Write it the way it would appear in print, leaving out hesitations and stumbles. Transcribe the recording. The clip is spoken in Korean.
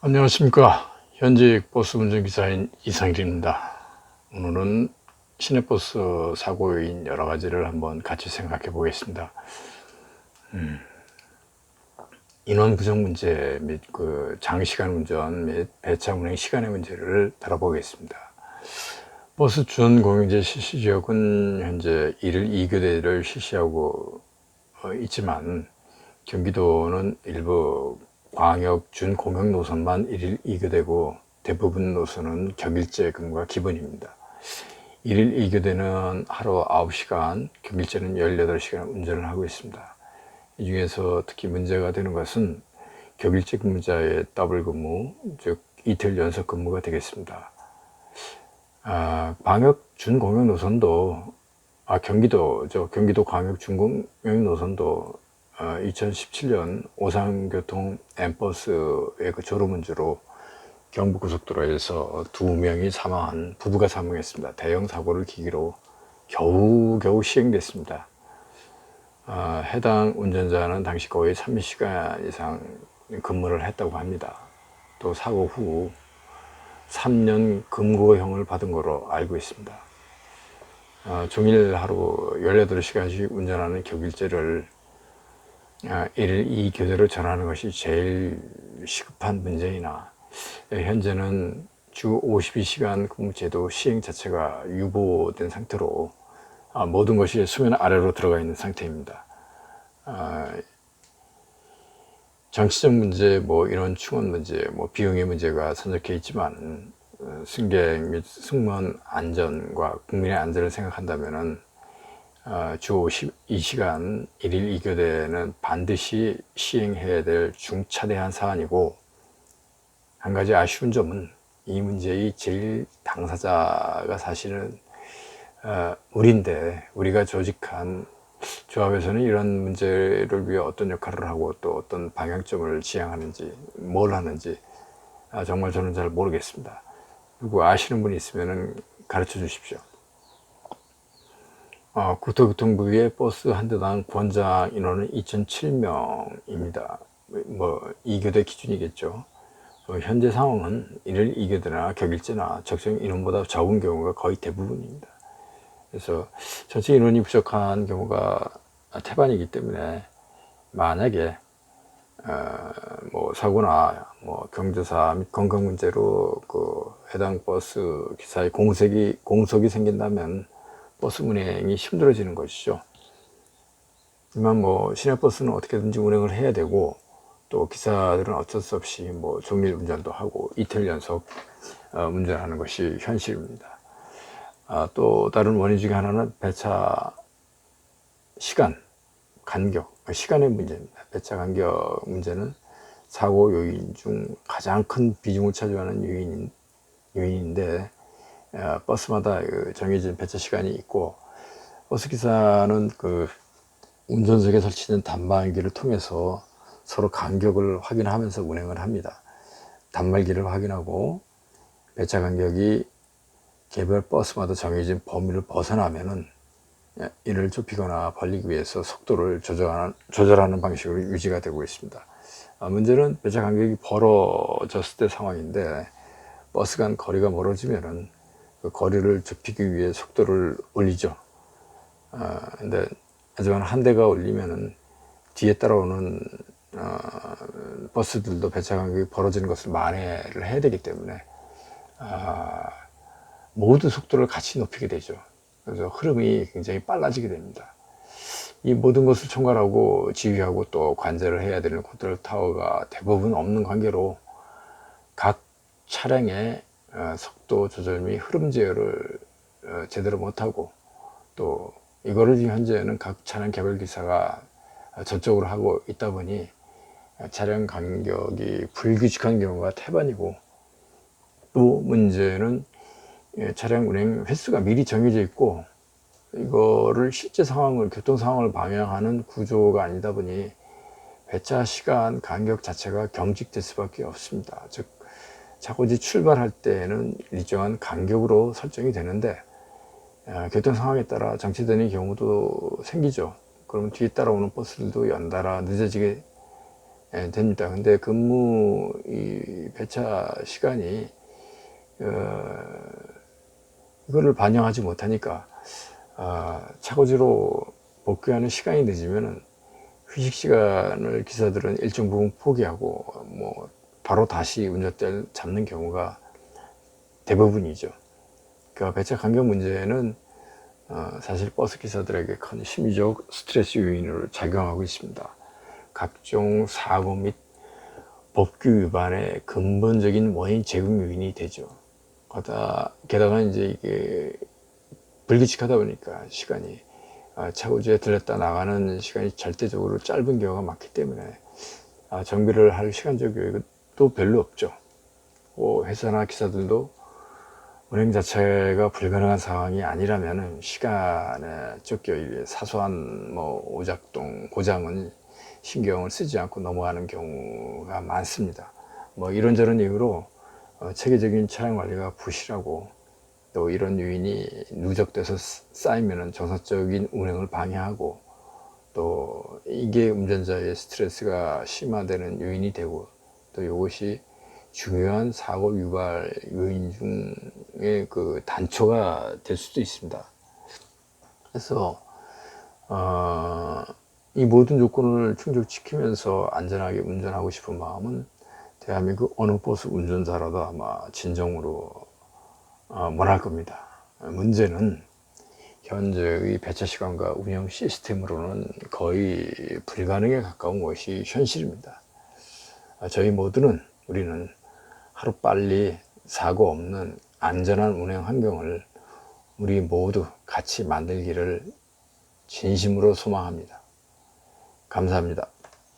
안녕하십니까. 현직 버스 운전기사인 이상길입니다. 오늘은 시내버스 사고 요인 여러 가지를 한번 같이 생각해 보겠습니다. 인원 부족 문제 및 장시간 운전 및 배차 운행 시간의 문제를 다뤄보겠습니다. 버스 준공영제 실시 지역은 현재 1일 2교대를 실시하고 있지만 경기도는 일부 광역 준공영 노선만 1일 2교대고 대부분 노선은 격일제 근무가 기본입니다. 1일 2교대는 하루 9시간, 격일제는 18시간 운전을 하고 있습니다. 이 중에서 특히 문제가 되는 것은 격일제 근무자의 더블 근무, 즉 이틀 연속 근무가 되겠습니다. 광역 준공영 노선도 경기도 광역 준공영 노선도 2017년 오산교통 M버스의 졸음 운주로 경부고속도로에서 2명이 사망한 부부가 사망했습니다. 대형 사고를 계기로 겨우 시행됐습니다. 해당 운전자는 당시 거의 30시간 이상 근무를 했다고 합니다. 또 사고 후 3년 금고형을 받은 것으로 알고 있습니다. 종일 하루 18시간씩 운전하는 격일제를 1일 2교대로 전하는 것이 제일 시급한 문제이나 현재는 주 52시간 근무제도 시행 자체가 유보된 상태로 모든 것이 수면 아래로 들어가 있는 상태입니다. 정치적 문제, 인원 충원 문제, 비용의 문제가 산적해 있지만 승객 및 승무원 안전과 국민의 안전을 생각한다면은 주 52시간 1일 2교대는 반드시 시행해야 될 중차대한 사안이고, 한 가지 아쉬운 점은 이 문제의 제일 당사자가 사실은 우리인데, 우리가 조직한 조합에서는 이런 문제를 위해 어떤 역할을 하고 또 어떤 방향점을 지향하는지 뭘 하는지 정말 저는 잘 모르겠습니다. 누구 아시는 분이 있으면 가르쳐 주십시오. 국토교통부의 버스 한 대당 권장 인원은 2,007명입니다. 2교대 기준이겠죠. 현재 상황은 1일 2교대나 격일제나 적정 인원보다 적은 경우가 거의 대부분입니다. 그래서 전체 인원이 부족한 경우가 태반이기 때문에 만약에 사고나 경조사 및 건강 문제로 해당 버스 기사의 공석이 생긴다면 버스 운행이 힘들어지는 것이죠. 하지만 시내버스는 어떻게든지 운행을 해야 되고, 또 기사들은 어쩔 수 없이 종일 운전도 하고 이틀 연속 운전하는 것이 현실입니다. 또 다른 원인 중에 하나는 배차 시간의 문제입니다. 배차 간격 문제는 사고 요인 중 가장 큰 비중을 차지하는 요인인데, 버스마다 정해진 배차 시간이 있고, 버스 기사는 운전석에 설치된 단말기를 통해서 서로 간격을 확인하면서 운행을 합니다. 단말기를 확인하고 배차 간격이 개별 버스마다 정해진 범위를 벗어나면은 이를 좁히거나 벌리기 위해서 속도를 조절하는 방식으로 유지가 되고 있습니다. 문제는 배차 간격이 벌어졌을 때 상황인데, 버스 간 거리가 멀어지면은 그 거리를 좁히기 위해 속도를 올리죠. 하지만 한 대가 올리면은 뒤에 따라오는 버스들도 배차 간격이 벌어지는 것을 만회를 해야 되기 때문에 모두 속도를 같이 높이게 되죠. 그래서 흐름이 굉장히 빨라지게 됩니다. 이 모든 것을 총괄하고 지휘하고 또 관제를 해야 되는 컨트롤 타워가 대부분 없는 관계로 각 차량의 속도 조절 및 흐름 제어를 제대로 못하고, 또 이거를 현재는 각 차량 개별 기사가 전적으로 하고 있다 보니 차량 간격이 불규칙한 경우가 태반이고, 또 문제는 차량 운행 횟수가 미리 정해져 있고, 이거를 실제 교통 상황을 방향하는 구조가 아니다 보니 배차 시간 간격 자체가 경직될 수밖에 없습니다. 즉, 차고지 출발할 때는 일정한 간격으로 설정이 되는데, 교통 상황에 따라 정체되는 경우도 생기죠. 그러면 뒤에 따라오는 버스들도 연달아 늦어지게 됩니다. 근데 근무 이 배차 시간이 이거를 반영하지 못하니까 차고지로 복귀하는 시간이 늦으면은 휴식 시간을 기사들은 일정 부분 포기하고 뭐 바로 다시 운전대를 잡는 경우가 대부분이죠. 그러니까 배차 간격 문제는 사실 버스 기사들에게 큰 심리적 스트레스 요인으로 작용하고 있습니다. 각종 사고 및 법규 위반의 근본적인 원인 제공 요인이 되죠. 게다가 이제 이게 불규칙하다 보니까 시간이 차고지에 들렸다 나가는 시간이 절대적으로 짧은 경우가 많기 때문에 정비를 할 시간적 여유도 별로 없죠. 회사나 기사들도 운행 자체가 불가능한 상황이 아니라면 시간에 쫓겨 사소한 뭐 오작동, 고장은 신경을 쓰지 않고 넘어가는 경우가 많습니다. 뭐 이런저런 이유로 체계적인 차량 관리가 부실하고 또 이런 요인이 누적돼서 쌓이면 정상적인 운행을 방해하고 또 이게 운전자의 스트레스가 심화되는 요인이 되고 또 이것이 중요한 사고 유발 요인 중에 그 단초가 될 수도 있습니다. 그래서 이 모든 조건을 충족시키면서 안전하게 운전하고 싶은 마음은 대한민국 어느 버스 운전자라도 아마 진정으로 원할 겁니다. 문제는 현재의 배차 시간과 운영 시스템으로는 거의 불가능에 가까운 것이 현실입니다. 저희 모두는 우리는 하루빨리 사고 없는 안전한 운행 환경을 우리 모두 같이 만들기를 진심으로 소망합니다. 감사합니다.